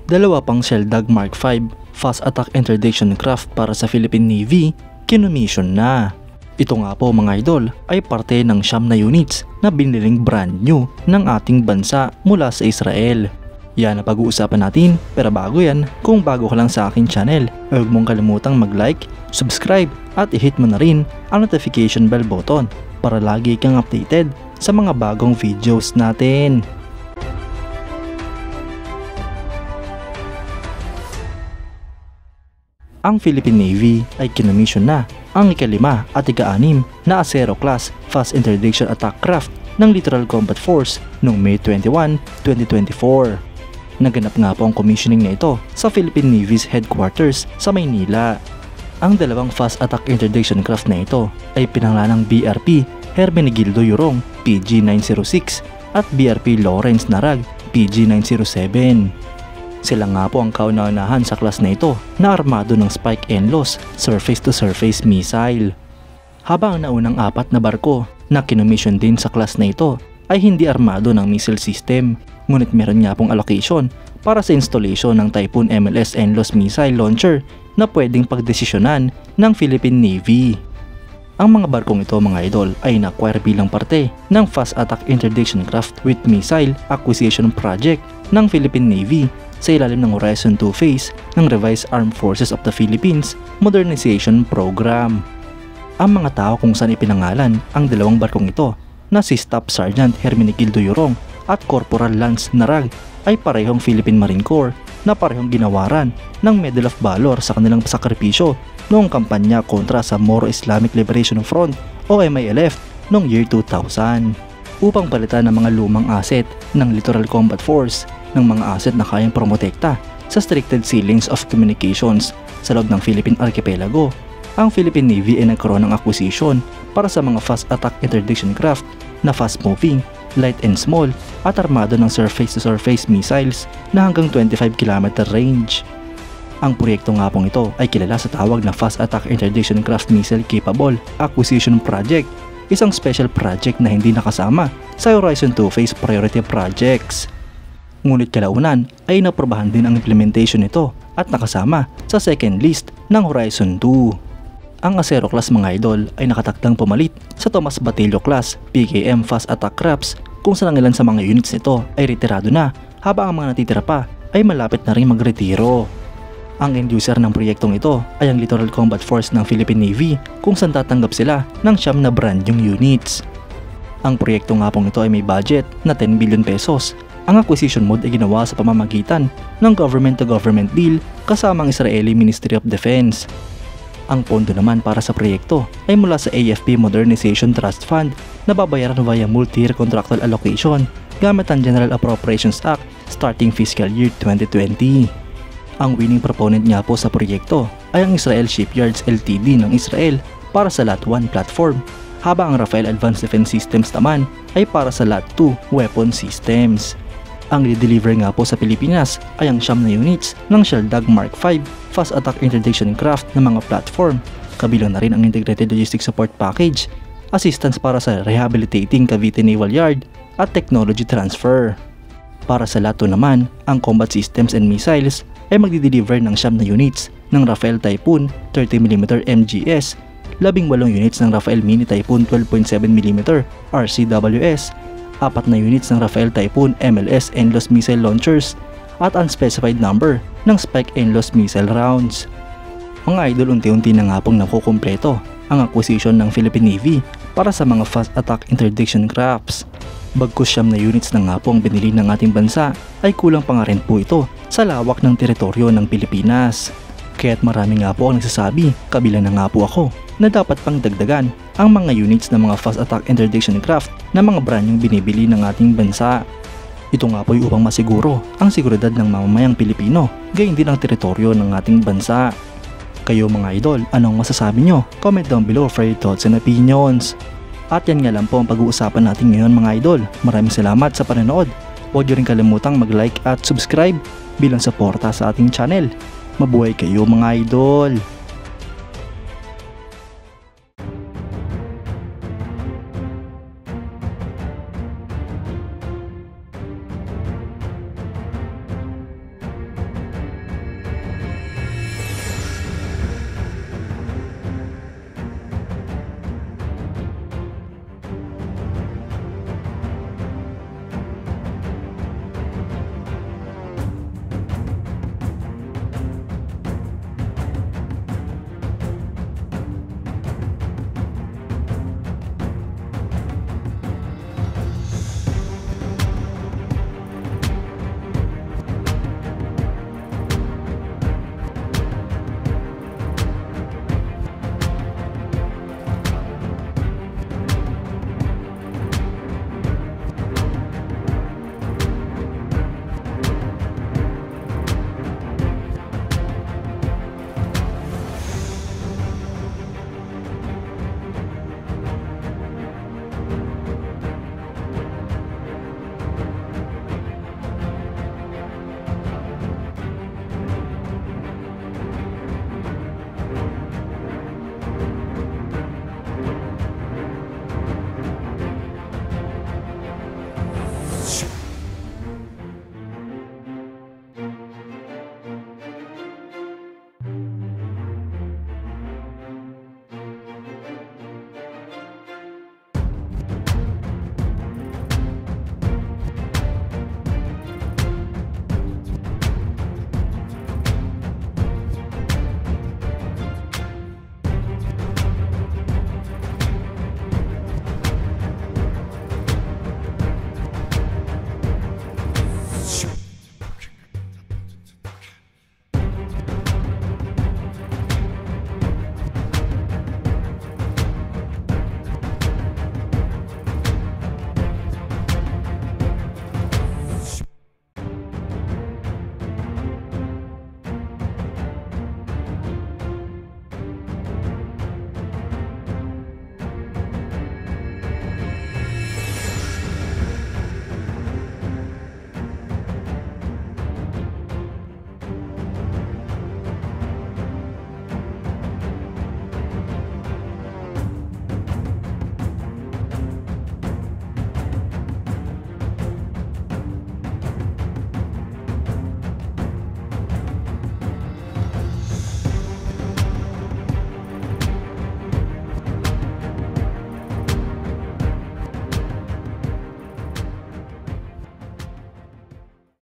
Dalawa pang Sheldag Mark V fast attack interdiction craft para sa Philippine Navy kinomission na. Ito nga po mga idol ay parte ng 9 na units na biniling brand new ng ating bansa mula sa Israel. Yan ang pag-uusapan natin, pero bago yan, kung bago ka lang sa aking channel, huwag mong kalimutang mag-like, subscribe at i-hit mo na rin ang notification bell button para lagi kang updated sa mga bagong videos natin. Ang Philippine Navy ay kinomission na ang ika-5 at ika-6 na Acero class fast interdiction attack craft ng Littoral Combat Force noong May 21, 2024. Naganap nga po ang commissioning na ito sa Philippine Navy's headquarters sa Maynila. Ang dalawang fast attack interdiction craft na ito ay pinanglanang BRP Hermenegildo Yurong PG-906 at BRP Lawrence Narag PG-907. Sila nga po ang kauna-unahan sa class na ito na armado ng Spike NLAWs surface-to-surface missile. Habang ang naunang 4 na barko na kinomission din sa class na ito ay hindi armado ng missile system, ngunit meron nga pong allocation para sa installation ng Typhoon MLS NLAWs missile launcher na pwedeng pagdesisyonan ng Philippine Navy. Ang mga barkong ito mga idol ay na-acquire bilang parte ng Fast Attack Interdiction Craft with Missile Acquisition Project ng Philippine Navy sa ilalim ng Horizon 2 phase ng Revised Armed Forces of the Philippines Modernization Program. Ang mga tao kung saan ipinangalan ang dalawang barkong ito na si Staff Sergeant Hermenegildo Yurong at Corporal Lance Narag ay parehong Philippine Marine Corps na parehong ginawaran ng Medal of Valor sa kanilang sakripisyo noong kampanya kontra sa Moro Islamic Liberation Front o MILF noong year 2000 upang palitan ng mga lumang asset ng Littoral Combat Force ng mga asset na kayang promotekta sa restricted ceilings of communications sa loob ng Philippine Archipelago. Ang Philippine Navy ay nagkaroon ng acquisition para sa mga fast attack interdiction craft na fast moving, light and small at armado ng surface-to-surface missiles na hanggang 25 km range. Ang proyekto nga pong ito ay kilala sa tawag na Fast Attack Interdiction Craft Missile Capable Acquisition Project, isang special project na hindi nakasama sa Horizon 2 Phase Priority Projects. Ngunit kalaunan ay naprobahan din ang implementation nito at nakasama sa second list ng Horizon 2. Ang Acero class mga idol ay nakatakdang pumalit sa Tomas Batilio class PKM Fast Attack Crafts kung saan ang ilan sa mga units nito ay retirado na habang ang mga natitira pa ay malapit na rin magretiro. Ang end user ng proyektong ito ay ang Littoral Combat Force ng Philippine Navy kung saan tatanggap sila ng 9 na brand yung units. Ang proyekto nga pong ito ay may budget na 10 billion pesos. Ang acquisition mode ay ginawa sa pamamagitan ng government-to-government deal kasama ang Israeli Ministry of Defense. Ang pondo naman para sa proyekto ay mula sa AFP Modernization Trust Fund na babayaran via multi-year contractual allocation gamit ang General Appropriations Act starting fiscal year 2020. Ang winning proponent nga po sa proyekto ay ang Israel Shipyards Ltd ng Israel para sa Lot 1 platform, habang ang Rafael Advanced Defense Systems naman ay para sa Lot 2 weapon systems. Ang i-deliver nga po sa Pilipinas ay ang 9 na units ng Sheldag Mark V Fast Attack Interdiction Craft na mga platform, kabilang na rin ang Integrated Logistics Support Package, assistance para sa rehabilitating Cavite Naval Yard at technology transfer. Para sa Lot 2 naman, ang combat systems and missiles ay magdi-deliver ng 9 na units ng Rafael Typhoon 30mm MGS, 18 units ng Rafael Mini Typhoon 12.7mm RCWS, 4 na units ng Rafael Typhoon MLS NLAWs missile launchers at unspecified number ng Spike NLAWs missile rounds. Mga idol, unti-unti na nga pong nakukumpleto ang acquisition ng Philippine Navy para sa mga fast attack interdiction crafts. Bagkus 9 na units na nga po ang binili ng ating bansa ay kulang pa nga rin po ito sa lawak ng teritoryo ng Pilipinas. Kaya't marami nga po ang nagsasabi, kabilang na nga po ako, na dapat pang dagdagan ang mga units ng mga fast attack interdiction craft na mga brand yung binibili ng ating bansa. Ito nga po ay upang masiguro ang seguridad ng mamamayang Pilipino, gayon din ang teritoryo ng ating bansa. Kayo mga idol, anong masasabi nyo? Comment down below for your thoughts and opinions. At yan nga lang po ang pag-uusapan natin ngayon mga idol. Maraming salamat sa panonood. Huwag nyo rin kalimutang mag-like at subscribe bilang suporta sa ating channel. Mabuhay kayo mga idol!